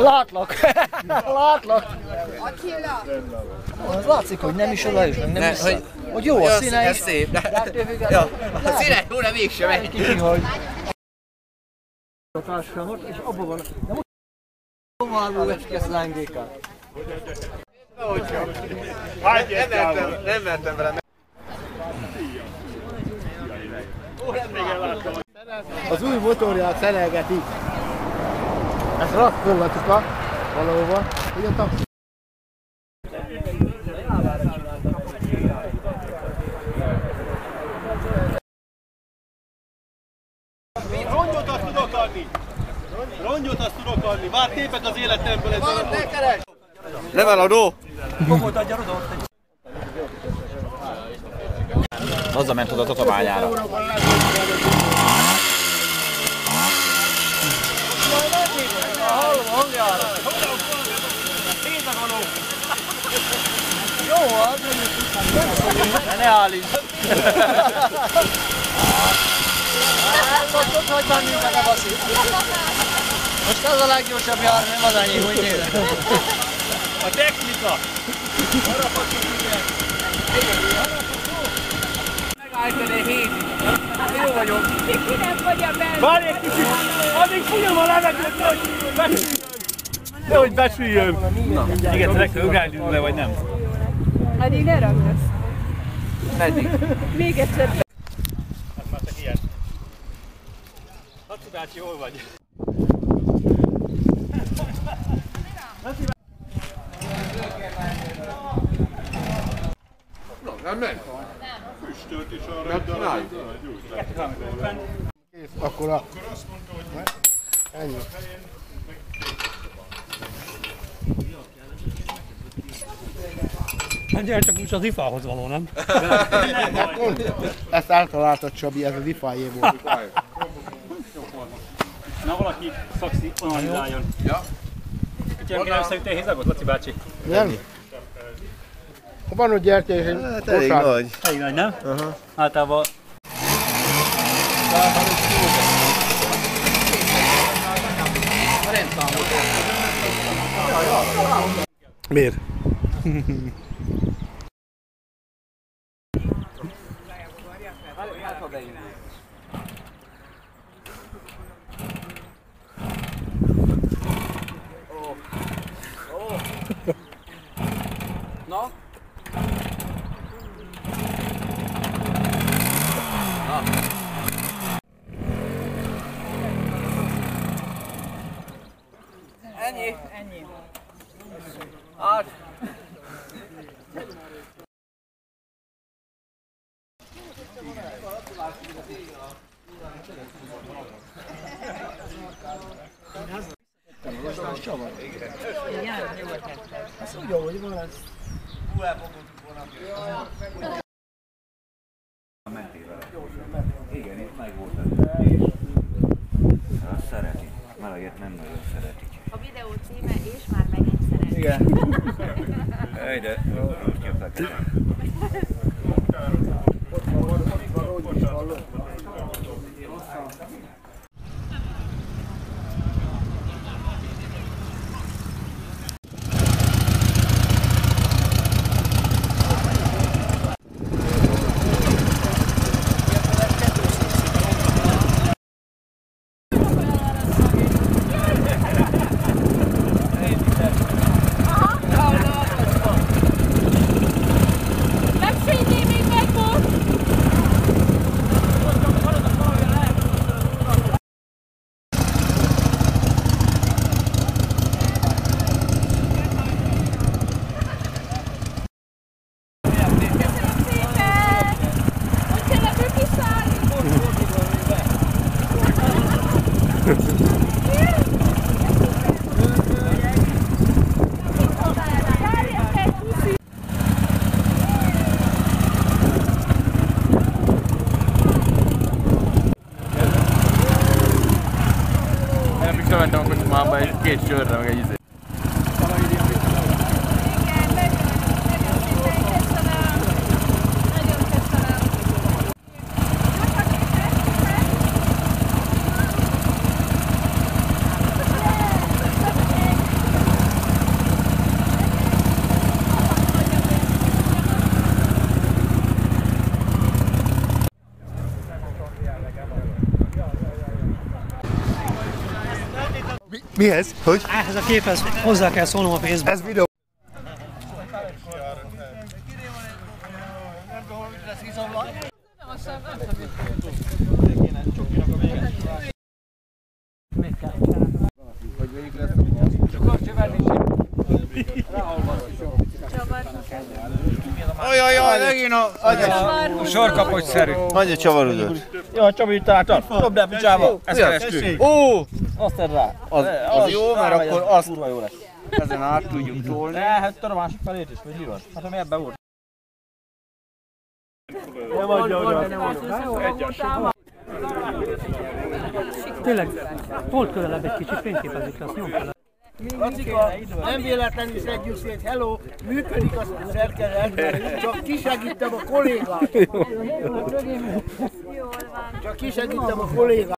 Látlak! Látlak! Attila! Az látszik, hogy nem is oda is, meg nem vissza. Hogy jó a színe is. Szép. Ja, a színe jó, de mégsem megy. Kihagy. A társadalmat, és abban van. De most továbbról lesz ki ezt lángékát. Nem mertem vele. Az új motorját szerelgeti. Ezt rakkolgatjuk valahova. Hogy a taxi. Rongyot azt tudok adni! Rongyot azt tudok adni! Már tépek az életemből ezzel a rongyot! Leveladó! Komot adja oda ott egy... Hozzá ment oda a tatabányára. Hallom a hangjára! Jó, az ne állíts! Ott hagy már minket a baszi! Most az a leggyorsabb jár, nem az annyi, úgy nézve. A technika! Megálltad egy hétig. Jó vagyok. Kinek vagy a belül? Várj egy kicsit! Addig fújom a levegőt, hogy besüljön! Nehogy besüljön! Még egyszer le kell ugrálni le, vagy nem? Addig ne ragdasz. Meddig? Még egyszer. Hát már csak ilyen. Laci bácsi, hol vagy? Nem megy. Füstölt is arra, de Kész, akkor ennyi. Hát gyere, csak úgy az ifához való, nem? Ezt eltaláltad, Csabi, ez az ifájé volt. Na, valaki analizáljon. Ja. Kicsim, ki nem szerintem hézagot, Laci bácsi? Nem? Van ott gyertyés, egy Hát elég nagy. Elég nagy, nem? Általában... Miért? Na? Ennyi? Ennyi. Hát. Azt mondja, hogy van ez. Igen, itt meg volt. Azt szeretik. Meleget nem nagyon szeretik. A videó címe és már megint szeretem. Igen. De most jön fekete. Bementem a kocsmába egy két sörre, meg egy izé. Mihez? Hogy? Ehhez a képhez hozzá kell szólnom a pénzbe. Ez videó. Ajajaj, megint a Sorkapocsszerű. Annyi csavarodott. Jó, Csabi, találtam. Dobd el picsába. Ezt kerestük. Ó! Azt tedd rá. Az jó, mert akkor azt kurva jó lesz. ezen át tudjuk tolni. Hát a másik felét is, vagy mi van? Hát ami ebben volt. Nem adja oda. Tényleg, told közelebb egy kicsit, fényképezik lesz, nyomd fel. Lacika, nem véletlenül szedjük szét, hello, működik a szerkezet, csak kisegítem a kollégát. Csak kisegítem a kollégát.